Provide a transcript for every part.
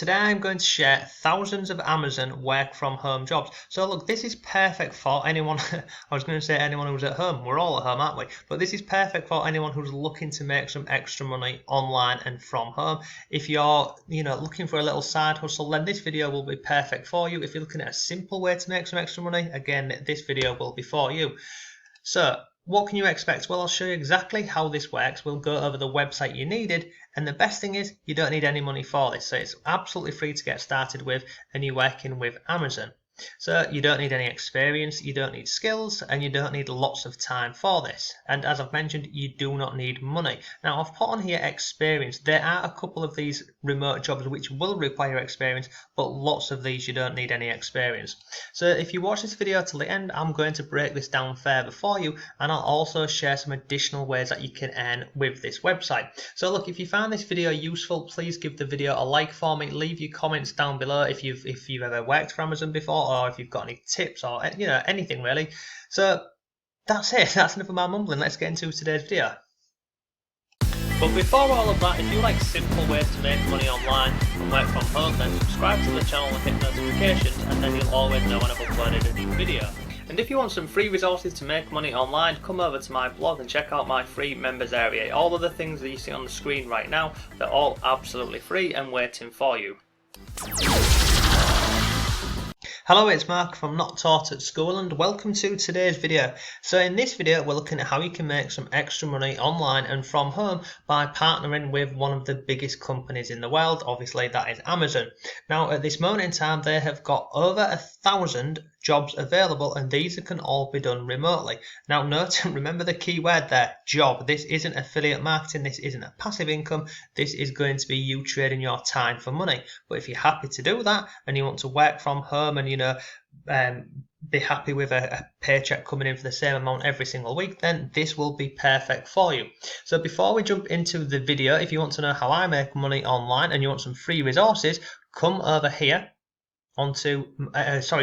Today I'm going to share thousands of Amazon work from home jobs. So look, this is perfect for anyone, I was going to say anyone who's at home, we're all at home, aren't we? But this is perfect for anyone who's looking to make some extra money online and from home. If you're, looking for a little side hustle, then this video will be perfect for you. If you're looking at a simple way to make some extra money, again, this video will be for you. So, what can you expect? Well, I'll show you exactly how this works. We'll go over the website you needed, and the best thing is you don't need any money for this. So it's absolutely free to get started with, and you're working with Amazon. So you don't need any experience, you don't need skills, and you don't need lots of time for this. And as I've mentioned, you do not need money. Now I've put on here experience. There are a couple of these remote jobs which will require experience, but lots of these you don't need any experience. So if you watch this video till the end, I'm going to break this down further for you, and I'll also share some additional ways that you can earn with this website. So look, if you found this video useful, please give the video a like for me. Leave your comments down below if you've ever worked for Amazon before, or if you've got any tips, or anything really. So that's it. That's enough of my mumbling. Let's get into today's video. But before all of that, if you like simple ways to make money online and work from home, then subscribe to the channel and hit notifications, and then you'll always know when I've uploaded a new video. And if you want some free resources to make money online, come over to my blog and check out my free members area. All of the things that you see on the screen right now, they're all absolutely free and waiting for you. Hello, it's Mark from Not Taught at School, and welcome to today's video. So in this video we're looking at how you can make some extra money online and from home by partnering with one of the biggest companies in the world. Obviously that is Amazon. Now at this moment in time they have got over 1,000 jobs available, and these can all be done remotely. Now note, remember the key word there, job. This isn't affiliate marketing, this isn't a passive income, this is going to be you trading your time for money. But if you're happy to do that and you want to work from home and be happy with a paycheck coming in for the same amount every single week, then this will be perfect for you. So before we jump into the video, if you want to know how I make money online and you want some free resources, come over here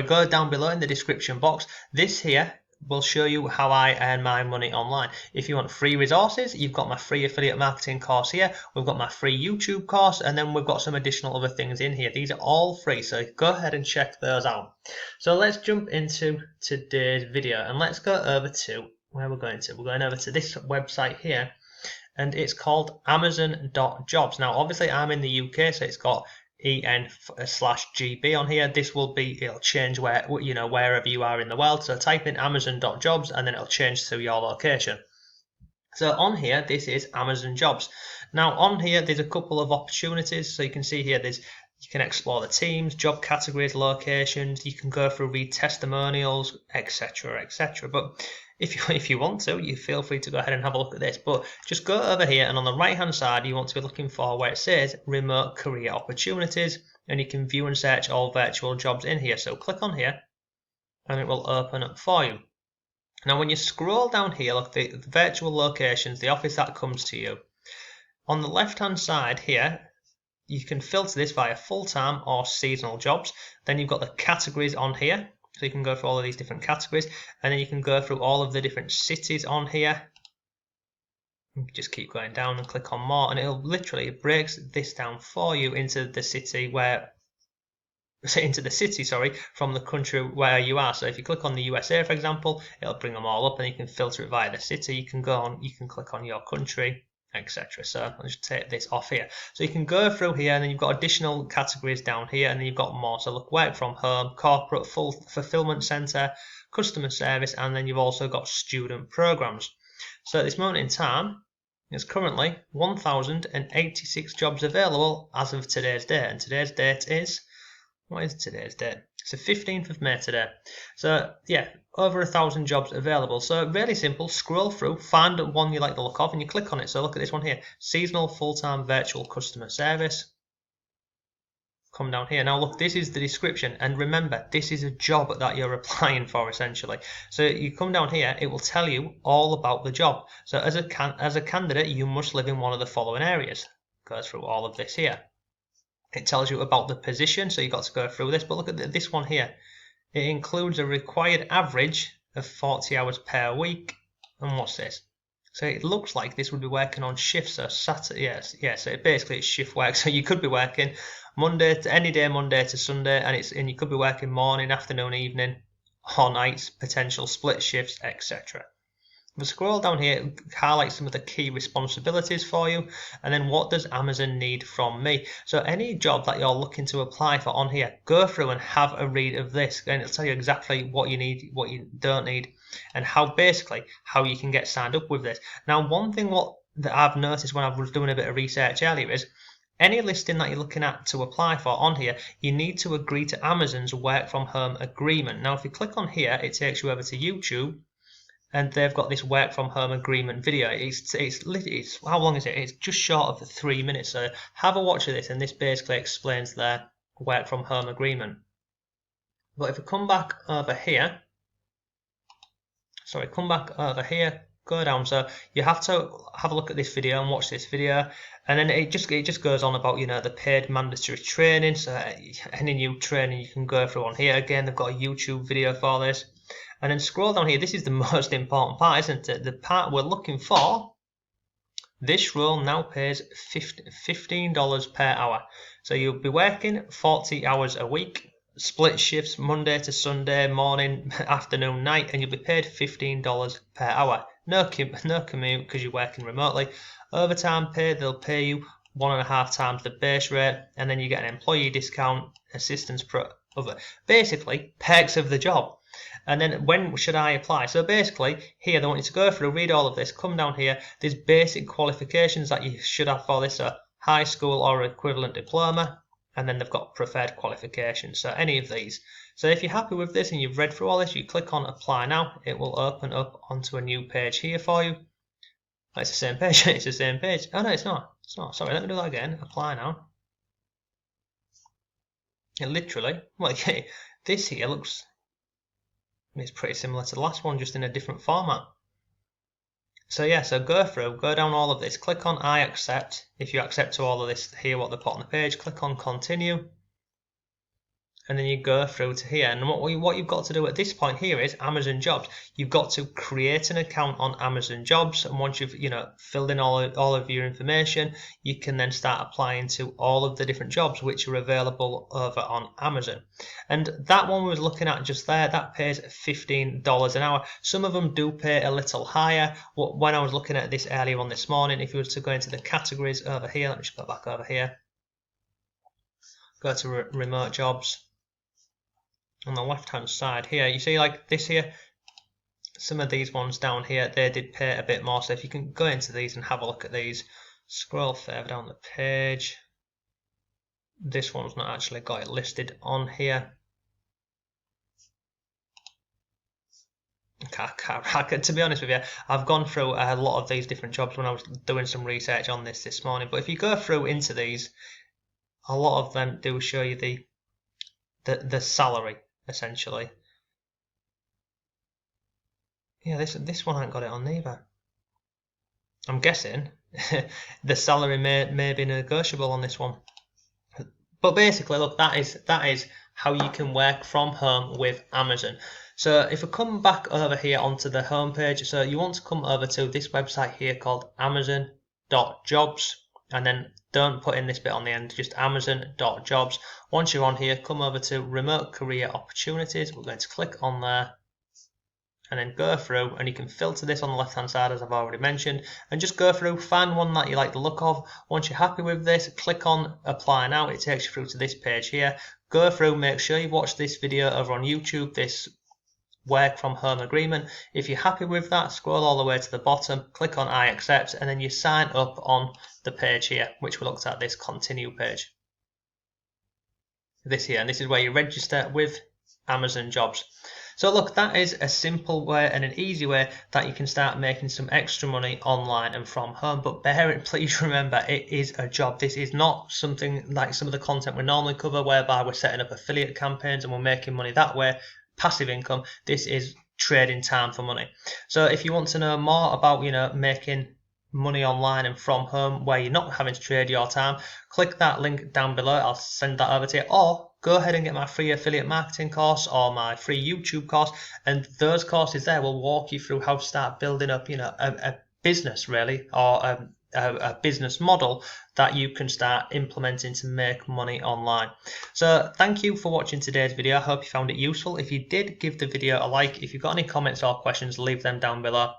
go down below in the description box. This here will show you how I earn my money online. If you want free resources, you've got my free affiliate marketing course here, we've got my free YouTube course, and then we've got some additional other things in here. These are all free, so go ahead and check those out. So let's jump into today's video, and let's go over to where we're going to. We're going over to this website here, and it's called Amazon.jobs. Now obviously I'm in the UK, so it's got EN/GB on here. This will be, it'll change wherever you are in the world. So type in Amazon.jobs and then it'll change to your location. So on here, this is Amazon Jobs. Now on here, there's a couple of opportunities. So you can see here, you can explore the teams, job categories, locations. You can go through, read testimonials, etc., etc. But if you want to, you feel free to go ahead and have a look at this. But just go over here, and on the right hand side you want to be looking for where it says remote career opportunities, and you can view and search all virtual jobs in here. So click on here and it will open up for you. Now when you scroll down here, look, the virtual locations, the office that comes to you. On the left hand side here, you can filter this via full-time or seasonal jobs. Then you've got the categories on here. So you can go through all of these different categories, and then you can go through all of the different cities on here. You can just keep going down and click on more, and it breaks this down for you into the city from the country where you are. So if you click on the USA, for example, it'll bring them all up, and you can filter it via the city. You can click on your country, etc. So I'll just take this off here. So you can go through here, and then you've got additional categories down here, and then you've got more. So look, work from home, corporate, full fulfillment center, customer service, and then you've also got student programs. So at this moment in time, there's currently 1,086 jobs available as of today's date, and today's date is, what is today's date? It's the 15th of May today. So yeah, over 1,000 jobs available. So really simple, scroll through, find one you like the look of, and you click on it. So look at this one here, seasonal full-time virtual customer service. Come down here. Now look, this is the description, and remember, this is a job that you're applying for essentially. So you come down here, it will tell you all about the job. So as a candidate, you must live in one of the following areas. Goes through all of this here. It tells you about the position, so you've got to go through this. But look at this one here. It includes a required average of 40 hours per week. And what's this? So it looks like this would be working on shifts. So Saturday, yes. So basically it's shift work. So you could be working Monday to any day, Monday to Sunday, and you could be working morning, afternoon, evening, or nights, potential split shifts, etc. We'll scroll down here, highlight some of the key responsibilities for you, and then what does Amazon need from me? So any job that you're looking to apply for on here, go through and have a read of this, and it'll tell you exactly what you need, what you don't need, and how you can get signed up with this. Now, one thing that I've noticed when I was doing a bit of research earlier is any listing that you're looking at to apply for on here, you need to agree to Amazon's work from home agreement. Now, if you click on here, it takes you over to YouTube, and they've got this work from home agreement video. It's how long is it? It's just short of the 3 minutes. So have a watch of this, and this basically explains their work from home agreement. But if we come back over here, go down. So you have to have a look at this video and watch this video, and then it just goes on about the paid mandatory training. So any new training you can go through on here. Again, they've got a YouTube video for this. And then scroll down here. This is the most important part, isn't it? The part we're looking for. This role now pays $15 per hour. So you'll be working 40 hours a week, split shifts Monday to Sunday, morning, afternoon, night, and you'll be paid $15 per hour. No commute because you're working remotely. Overtime pay, they'll pay you 1.5 times the base rate, and then you get an employee discount, assistance basically perks of the job. And then when should I apply? So basically here they want you to go through, read all of this, come down here, there's basic qualifications that you should have for this, so high school or equivalent diploma, and then they've got preferred qualifications, so any of these. So if you're happy with this and you've read through all this, you click on apply now, it will open up onto a new page here for you. Oh, it's the same page. It's the same page. Oh no, it's not. Sorry, let me do that again. Apply now. It literally, well, okay, this here looks, it's pretty similar to the last one, just in a different format. So yeah, so go down all of this, click on I accept. If you accept to all of this here, what they put on the page, click on continue. And then you go through to here, and what you've got to do at this point here is Amazon Jobs. You've got to create an account on Amazon Jobs, and once you've filled in all of your information, you can then start applying to all of the different jobs which are available over on Amazon. And that one we was looking at just there, that pays $15 an hour. Some of them do pay a little higher. When I was looking at this earlier on this morning, if you were to go into the categories over here, let me just go back over here, go to remote jobs. On the left hand side here, you see like this here, some of these ones down here, they did pay a bit more. So if you can go into these and have a look at these, scroll further down the page, this one's not actually got it listed on here. To be honest with you, I've gone through a lot of these different jobs when I was doing some research on this morning, but if you go through into these, a lot of them do show you the salary, essentially. Yeah, this one ain't got it on either. I'm guessing the salary may be negotiable on this one. But basically, look, that is how you can work from home with Amazon. So if we come back over here onto the home page, so you want to come over to this website here called amazon.jobs, and then don't put in this bit on the end, just amazon.jobs. Once you're on here, come over to remote career opportunities. We're going to click on there and then go through, and you can filter this on the left hand side as I've already mentioned, and just go through, find one that you like the look of. Once you're happy with this, click on apply now. It takes you through to this page here. Go through, make sure you watch this video over on YouTube, this work from home agreement. If you're happy with that, scroll all the way to the bottom, click on I accept, and then you sign up on the page here, which we looked at, this continue page. This here, and this is where you register with Amazon Jobs. So look, that is a simple way and an easy way that you can start making some extra money online and from home. But please remember, it is a job. This is not something like some of the content we normally cover, whereby we're setting up affiliate campaigns and we're making money that way, passive income. This is trading time for money. So if you want to know more about making money online and from home where you're not having to trade your time, click that link down below. I'll send that over to you, or go ahead and get my free affiliate marketing course or my free YouTube course, and those courses there will walk you through how to start building up a business really, or a business model that you can start implementing to make money online. So thank you for watching today's video. I hope you found it useful. If you did, give the video a like. If you've got any comments or questions, leave them down below.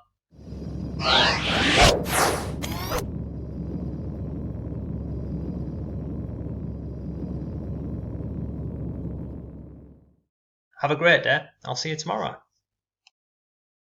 Have a great day. I'll see you tomorrow.